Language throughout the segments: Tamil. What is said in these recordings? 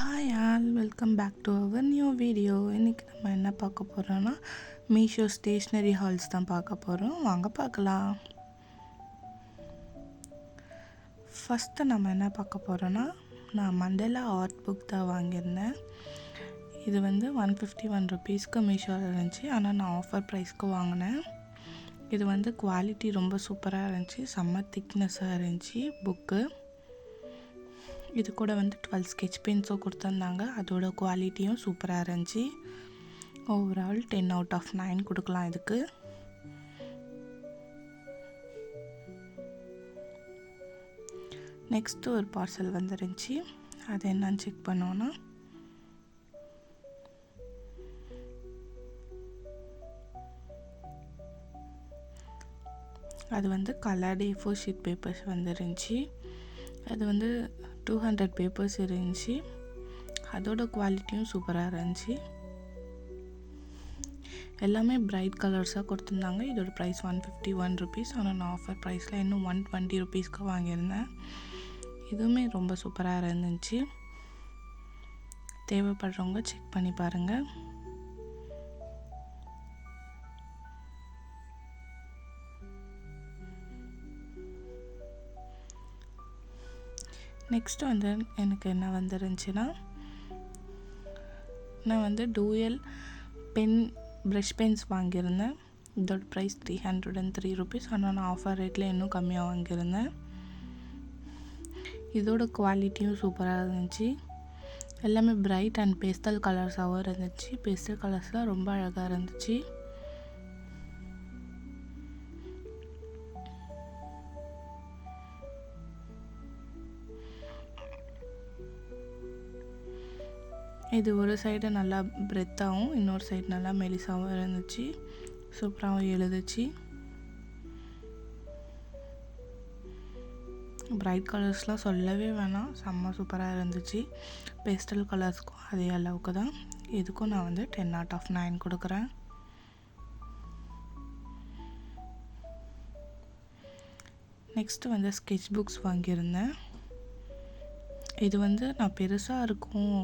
Hi all, welcome back to our new video. இன்றைக்கி நம்ம என்ன பார்க்க போகிறோன்னா மீஷோ ஸ்டேஷ்னரி ஹால்ஸ் தான் பார்க்க போகிறோம். வாங்க பார்க்கலாம். ஃபஸ்ட்டு நம்ம என்ன பார்க்க போகிறோன்னா, நான் மண்டேலா ஆர்ட் புக் தான் வாங்கியிருந்தேன். இது வந்து 151 ருபீஸ்க்கு மீஷோவில் இருந்துச்சு. ஆனால் நான் ஆஃபர் ப்ரைஸ்க்கு வாங்கினேன். இது வந்து குவாலிட்டி ரொம்ப சூப்பராக இருந்துச்சு. செம்ம திக்னஸாக இருந்துச்சு புக்கு. இது கூட வந்து 12 ஸ்கெட்ச் பென்ஸும் கொடுத்துருந்தாங்க. அதோட குவாலிட்டியும் சூப்பராக இருந்துச்சு. ஓவரால் 10 out of 9 கொடுக்கலாம் இதுக்கு. நெக்ஸ்ட்டு ஒரு பார்சல் வந்துருந்துச்சு. அது என்னன்னு செக் பண்ணோன்னா, அது வந்து கலர்ட் A4 ஷீட் பேப்பர்ஸ் வந்துருந்துச்சு. அது வந்து 200 பேப்பர்ஸ் இருந்துச்சு. அதோட குவாலிட்டியும் சூப்பராக இருந்துச்சு. எல்லாமே பிரைட் கலர்ஸாக கொடுத்துருந்தாங்க. இதோட ப்ரைஸ் 151 ருபீஸ். ஆனால் நான் ஆஃபர் ப்ரைஸில் இன்னும் 120 ருபீஸ்க்கு வாங்கியிருந்தேன். இதுவுமே ரொம்ப சூப்பராக இருந்துச்சு. தேவைப்படுறவங்க செக் பண்ணி பாருங்கள். நெக்ஸ்ட்டு வந்து எனக்கு என்ன வந்துருந்துச்சுன்னா, நான் வந்து டூயல் பென் ப்ரஷ் பென்ஸ் வாங்கியிருந்தேன். இதோட ப்ரைஸ் 303 ருபீஸ். ஆனால் நான் ஆஃபர் ரேட்டில் இன்னும் கம்மியாக வாங்கியிருந்தேன். இதோட குவாலிட்டியும் சூப்பராக இருந்துச்சு. எல்லாமே பிரைட் அண்ட் பேஸ்டல் கலர்ஸாகவும் இருந்துச்சு. பேஸ்டல் கலர்ஸ்லாம் ரொம்ப அழகாக இருந்துச்சு. இது ஒரு சைடு நல்லா பிரெத்தாகவும் இன்னொரு சைடு நல்லா மெலிசாகவும் இருந்துச்சு. சூப்பராகவும் எழுதுச்சு. பிரைட் கலர்ஸ்லாம் சொல்லவே வேணாம், செம்ம சூப்பராக இருந்துச்சு. பேஸ்டல் கலர்ஸ்க்கும் அதே அளவுக்கு தான். இதுக்கும் நான் வந்து 10 out of 9 கொடுக்குறேன். நெக்ஸ்ட்டு வந்து ஸ்கெட்ச் புக்ஸ் வாங்கியிருந்தேன். இது வந்து நான் பெருசாக இருக்கும்,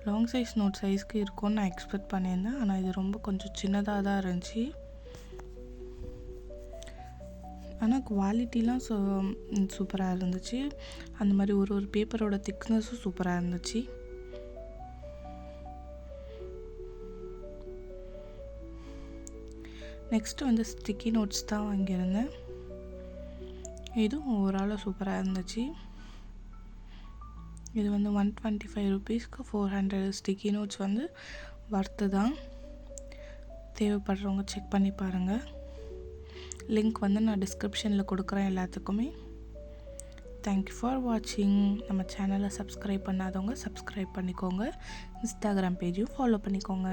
லாங் சைஸ் நோட் சைஸ்க்கு இருக்கும்னு நான் எக்ஸ்பெக்ட் பண்ணியிருந்தேன். ஆனால் இது ரொம்ப கொஞ்சம் சின்னதாக தான் இருந்துச்சு. ஆனால் குவாலிட்டிலாம் சூப்பராக இருந்துச்சு. அந்த மாதிரி ஒரு பேப்பரோட திக்னஸும் சூப்பராக இருந்துச்சு. நெக்ஸ்ட்டு வந்து ஸ்டிக்கி நோட்ஸ் தான் வாங்கியிருந்தேன். இதுவும் ஓவராலாக சூப்பராக இருந்துச்சு. இது வந்து 125 ருபீஸ்க்கு 400 ஸ்டிக்கி நோட்ஸ் வந்து வர்த்து தான். தேவைப்படுறவங்க செக் பண்ணி பாருங்கள். லிங்க் வந்து நான் டிஸ்கிரிப்ஷனில் கொடுக்குறேன் எல்லாத்துக்குமே. தேங்க்யூ ஃபார் வாட்சிங். நம்ம சேனலை சப்ஸ்கிரைப் பண்ணாதவங்க சப்ஸ்கிரைப் பண்ணிக்கோங்க. இன்ஸ்டாகிராம் பேஜையும் ஃபாலோ பண்ணிக்கோங்க.